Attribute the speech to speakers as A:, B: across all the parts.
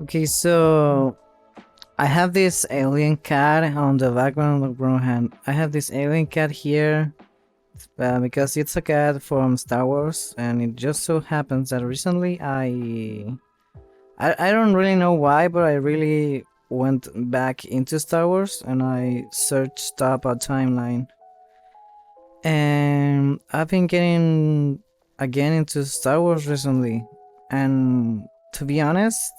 A: Okay, so I have this alien cat on the background of Rohan. I have this alien cat here because it's a cat from Star Wars, and it just so happens that recently I don't really know why, but I really went back into Star Wars and I searched up a timeline, and I've been getting again into Star Wars recently, and to be honest,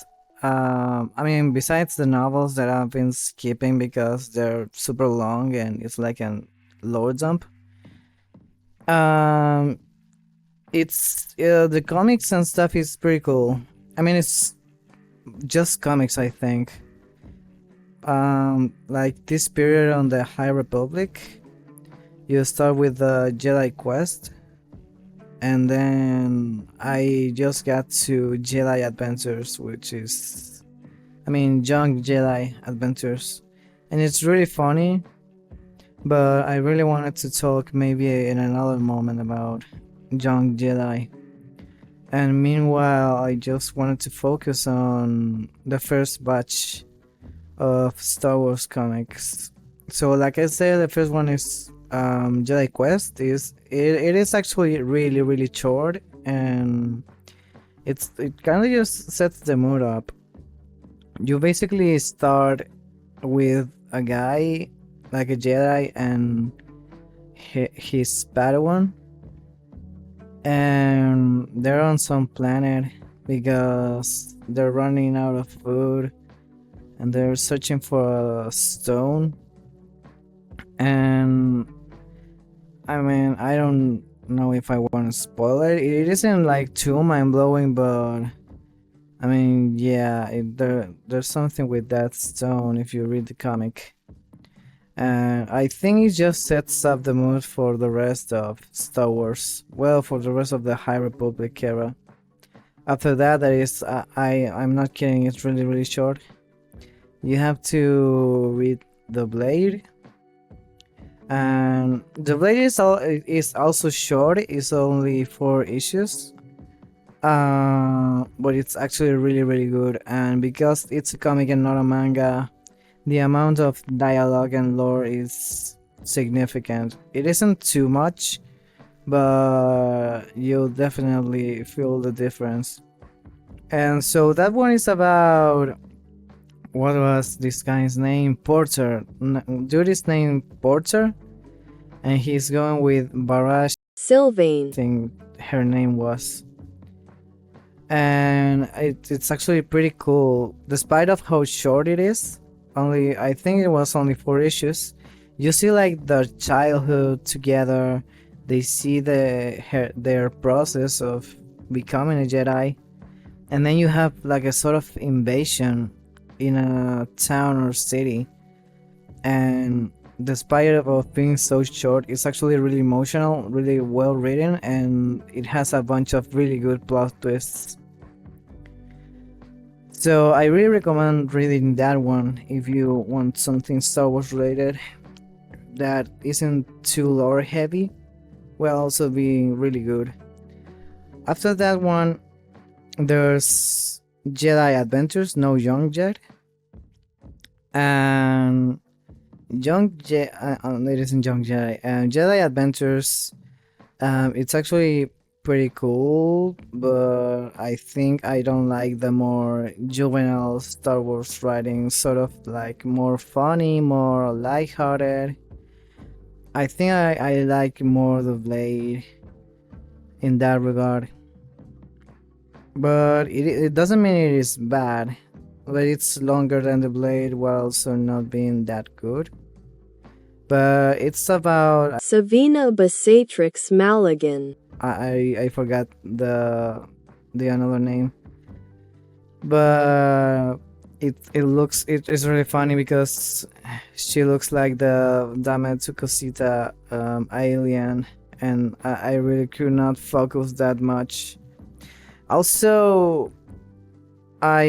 A: I mean, besides the novels that I've been skipping because they're super long and it's like an lower jump, um, it's the comics and stuff is pretty cool. I mean, it's just comics, I think. Like this period on the High Republic, you start with the Jedi Quest, and then I just got to Jedi Adventures, which is, I mean, Young Jedi Adventures, and it's really funny. But I really wanted to talk maybe in another moment about Young Jedi. And meanwhile, I just wanted to focus on the first batch of Star Wars comics. So, like I said, the first one is Jedi Quest. It is actually really short, and it kind of just sets the mood up. You basically start with a guy like a Jedi and his Padawan, and they're on some planet because they're running out of food and they're searching for a stone. And I mean, I don't know if I want to spoil it. It isn't like too mind blowing, but I mean, yeah, there's something with that stone if you read the comic. And I think it just sets up the mood for the rest of Star Wars. Well, for the rest of the High Republic era. After that, that is, I'm not kidding. It's really short. You have to read The Blade, and The Blade is also short. It's only 4 issues. But it's actually really good. And because it's a comic and not a manga, the amount of dialogue and lore is significant. It isn't too much, but you'll definitely feel the difference. And so that one is about, what was this guy's name? Porter. Dude is named Porter, and he's going with Barash.
B: Sylvain.
A: I think her name was. And it's actually pretty cool, despite of how short it is. Only, I think it was only 4 issues. You see like their childhood together. They see their process of becoming a Jedi, and then you have like a sort of invasion in a town or city. And despite of being so short, it's actually really emotional, really well written, and it has a bunch of really good plot twists. So I really recommend reading that one if you want something Star Wars related that isn't too lore heavy, while also being really good. After that one, there's Jedi Adventures, no Young Jedi, and it isn't Young Jedi, and Jedi Adventures. It's actually pretty cool, but I think I don't like the more juvenile Star Wars writing, sort of like more funny, more lighthearted. I think I like more the Blade in that regard. But it doesn't mean it is bad, but it's longer than the Blade while also not being that good. But it's about,
B: Savina Besatrix Maligan.
A: I forgot the another name, but it is really funny because she looks like the Dame Tsukosita alien, and I really could not focus that much. Also, I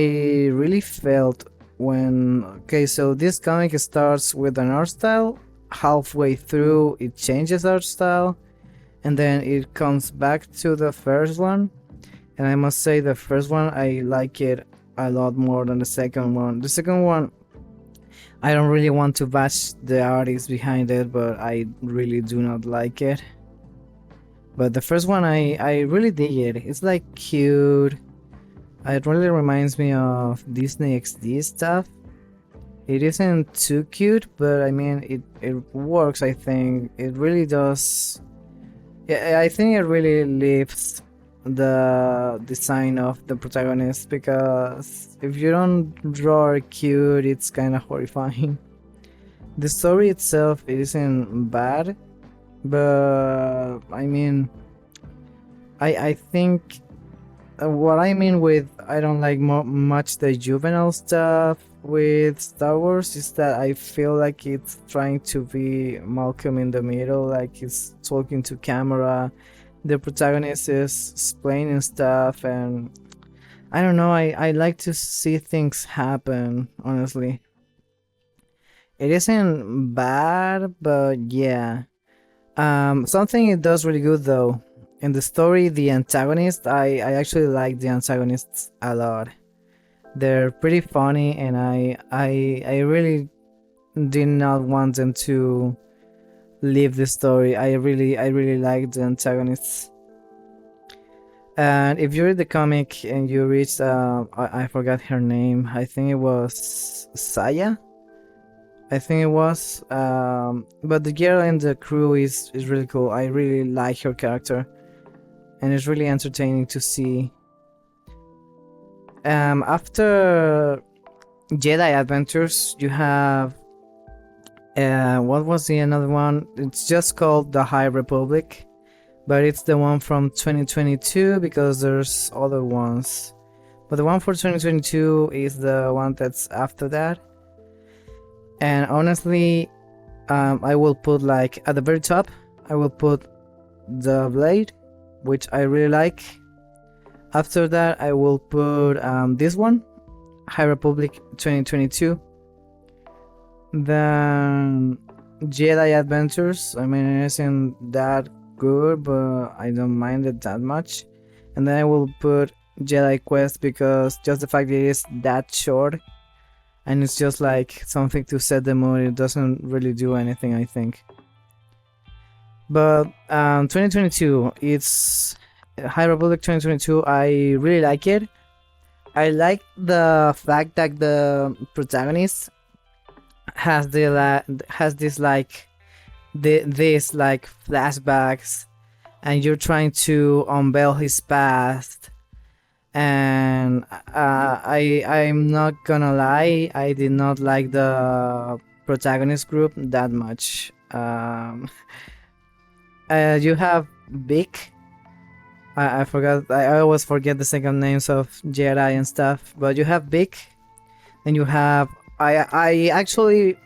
A: really felt when, okay, so this comic starts with an art style. Halfway through, it changes art style, and then it comes back to the first one. And I must say, the first one, I like it a lot more than the second one. The second one, I don't really want to bash the artist behind it, but I really do not like it. But the first one, I really dig it. It's like cute. It really reminds me of Disney XD stuff. It isn't too cute, but I mean, it works, I think. It really does. Yeah, I think it really lifts the design of the protagonist because if you don't draw cute, it's kind of horrifying. The story itself it isn't bad, but I mean, I think what I mean with I don't like much the juvenile stuff with Star Wars is that I feel like it's trying to be Malcolm in the Middle, like he's talking to camera, the protagonist is explaining stuff, and I don't know, I like to see things happen, honestly. It isn't bad, but yeah. Something it does really good though. In the story, the antagonist, I actually like the antagonists a lot. They're pretty funny, and I really did not want them to leave the story. I really like the antagonists. And if you read the comic and you reach, I forgot her name. I think it was Saya. I think it was. But the girl in the crew is really cool. I really like her character, and it's really entertaining to see. After Jedi Adventures, you have what was the another one? It's just called The High Republic, but it's the one from 2022 because there's other ones. But the one for 2022 is the one that's after that. And honestly, I will put like at the very top, I will put the Blade, which I really like. After that, I will put this one, High Republic 2022. Then Jedi Adventures. I mean, it isn't that good, but I don't mind it that much. And then I will put Jedi Quest because just the fact that it is that short and it's just like something to set the mood. It doesn't really do anything, I think. But 2022, it's High Republic 2022. I really like it. I like the fact that the protagonist has has this like this like flashbacks, and you're trying to unveil his past. And I'm not gonna lie, I did not like the protagonist group that much. You have Vic. I forgot. I always forget the second names of Jedi and stuff. But you have Vic, and you have. I actually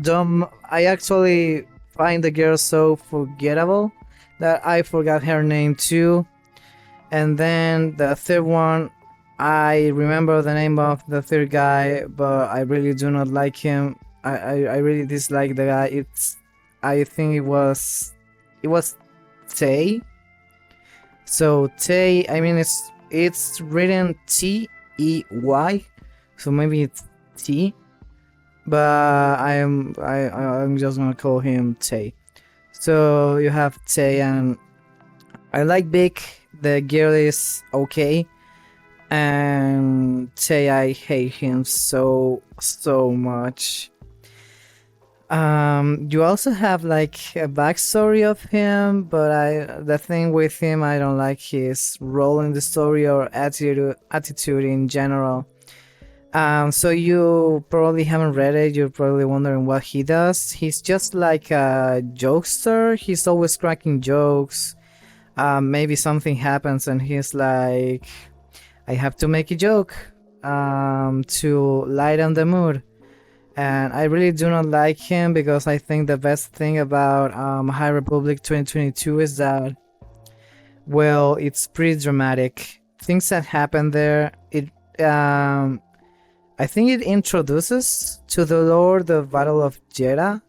A: don't. I actually find the girl so forgettable that I forgot her name too. And then the third one, I remember the name of the third guy, but I really do not like him. I really dislike the guy. I think it was Tay. So Tay, I mean it's written T-E-Y, so maybe it's T, but I'm just gonna call him Tay. So you have Tay, and I like Vic. The girl is okay, and Tay, I hate him so much. You also have like a backstory of him, but the thing with him, I don't like his role in the story or attitude in general. So you probably haven't read it. You're probably wondering what he does. He's just like a jokester. He's always cracking jokes. Maybe something happens and he's like, I have to make a joke to lighten the mood. And I really do not like him because I think the best thing about High Republic 2022 is that, well, it's pretty dramatic. Things that happen there, I think it introduces to the lore the Battle of Jedha,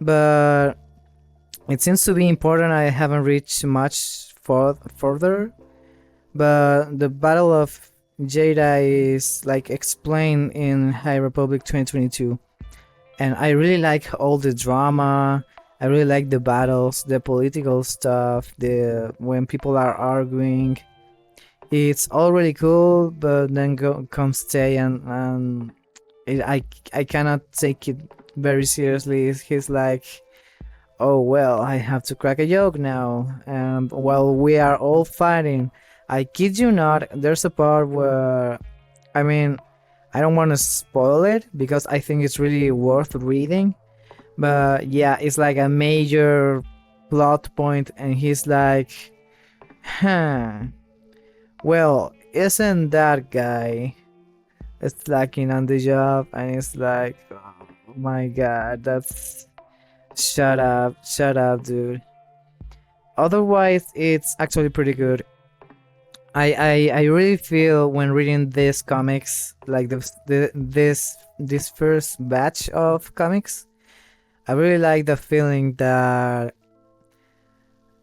A: but it seems to be important. I haven't reached much further, but the Battle of Jedi is like explained in High Republic 2022, and I really like all the drama. I really like the battles, the political stuff, the when people are arguing. It's all really cool, but then comes Tay and I cannot take it very seriously. He's like, oh well, I have to crack a joke now. And while we are all fighting, I kid you not, there's a part where, I mean, I don't want to spoil it because I think it's really worth reading. But yeah, it's like a major plot point, and he's like, huh, well, isn't that guy slacking on the job? And it's like, oh my god, that's. Shut up, dude. Otherwise, it's actually pretty good. I really feel when reading these comics, like this first batch of comics, I really like the feeling that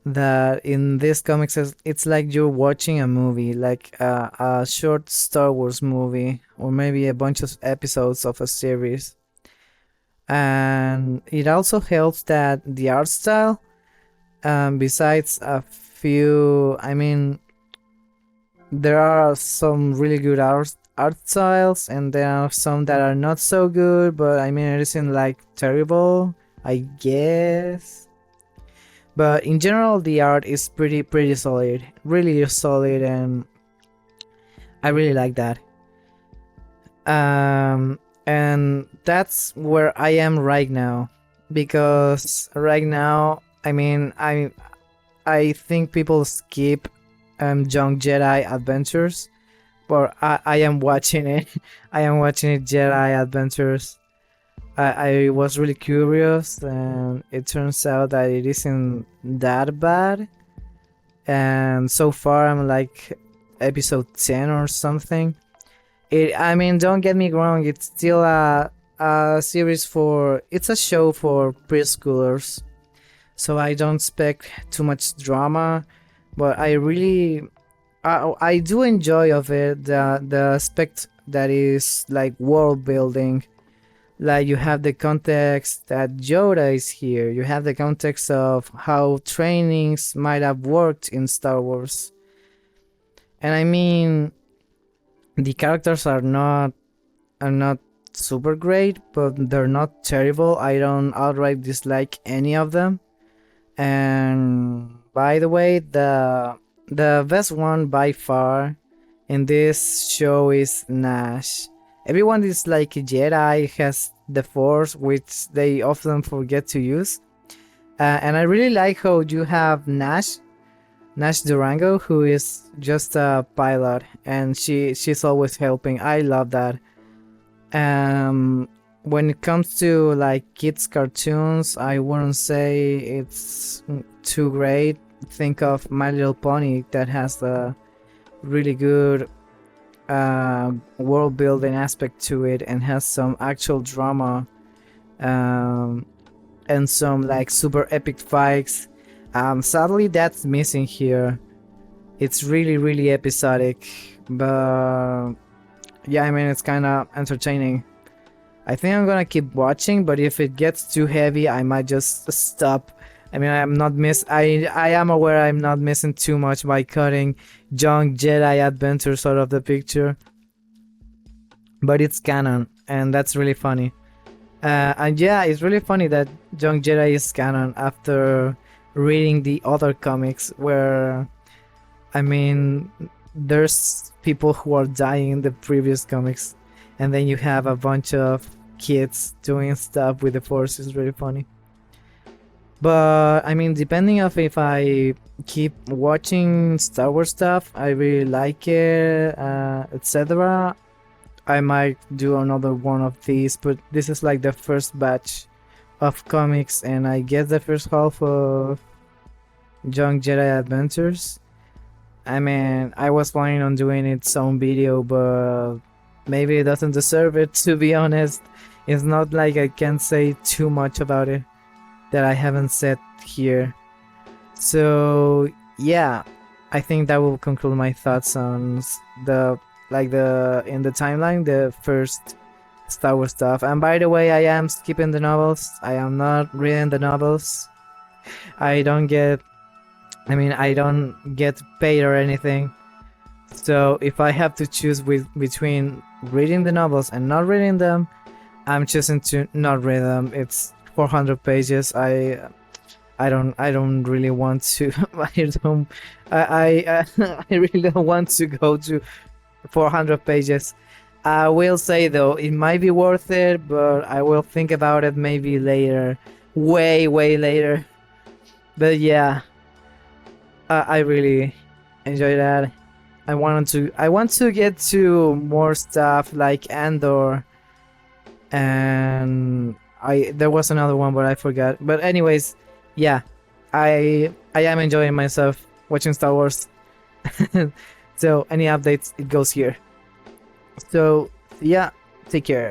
A: in these comics it's like you're watching a movie, like a short Star Wars movie, or maybe a bunch of episodes of a series. And it also helps that the art style, besides a few, I mean, there are some really good art styles, and there are some that are not so good, but I mean, it isn't like terrible, I guess. But in general, the art is pretty solid, really solid, and I really like that. And that's where I am right now, because right now, I mean, I think people skip Young Jedi Adventures, but I am watching it. I am watching it, Jedi Adventures. I was really curious, and it turns out that it isn't that bad. And so far, I'm like episode 10 or something. I mean, don't get me wrong, it's still a series for. It's a show for preschoolers. So I don't expect too much drama, but I really. I do enjoy of it the aspect that is like world building. Like, you have the context that Yoda is here, you have the context of how trainings might have worked in Star Wars. And I mean, the characters are not super great, but they're not terrible. I don't outright dislike any of them. And by the way, the best one by far in this show is Nash. Everyone is like Jedi, has the Force, which they often forget to use. And I really like how you have Nash Durango, who is just a pilot, and she's always helping. I love that. When it comes to like kids cartoons, I wouldn't say it's too great. Think of My Little Pony, that has a really good world building aspect to it, and has some actual drama, and some like super epic fights. Sadly, that's missing here. It's really episodic, but yeah, I mean, it's kind of entertaining. I think I'm gonna keep watching, but if it gets too heavy, I might just stop. I mean, I am aware I'm not missing too much by cutting Young Jedi Adventures out of the picture, but it's canon, and that's really funny. And yeah, it's really funny that Young Jedi is canon after reading the other comics, where, I mean, there's people who are dying in the previous comics, and then you have a bunch of kids doing stuff with the Force. Is really funny. But I mean, depending of if I keep watching Star Wars stuff, I really like it, etc. I might do another one of these, but this is like the first batch of comics, and I guess the first half of Young Jedi Adventures. I mean, I was planning on doing its own video, but maybe it doesn't deserve it, to be honest. It's not like I can say too much about it that I haven't said here. So, yeah, I think that will conclude my thoughts on the like the in the timeline, the first Star Wars stuff. And by the way, I am skipping the novels. I am not reading the novels. I don't get, I mean, I don't get paid or anything. So if I have to choose between reading the novels and not reading them, I'm choosing to not read them. It's 400 pages. I don't really want to. I really don't want to go to 400 pages. I will say though, it might be worth it, but I will think about it maybe later, way later. But yeah, I really enjoy that. I want to get to more stuff like Andor, and there was another one but I forgot. But anyways, yeah, I am enjoying myself watching Star Wars. So any updates, it goes here. So yeah, take care.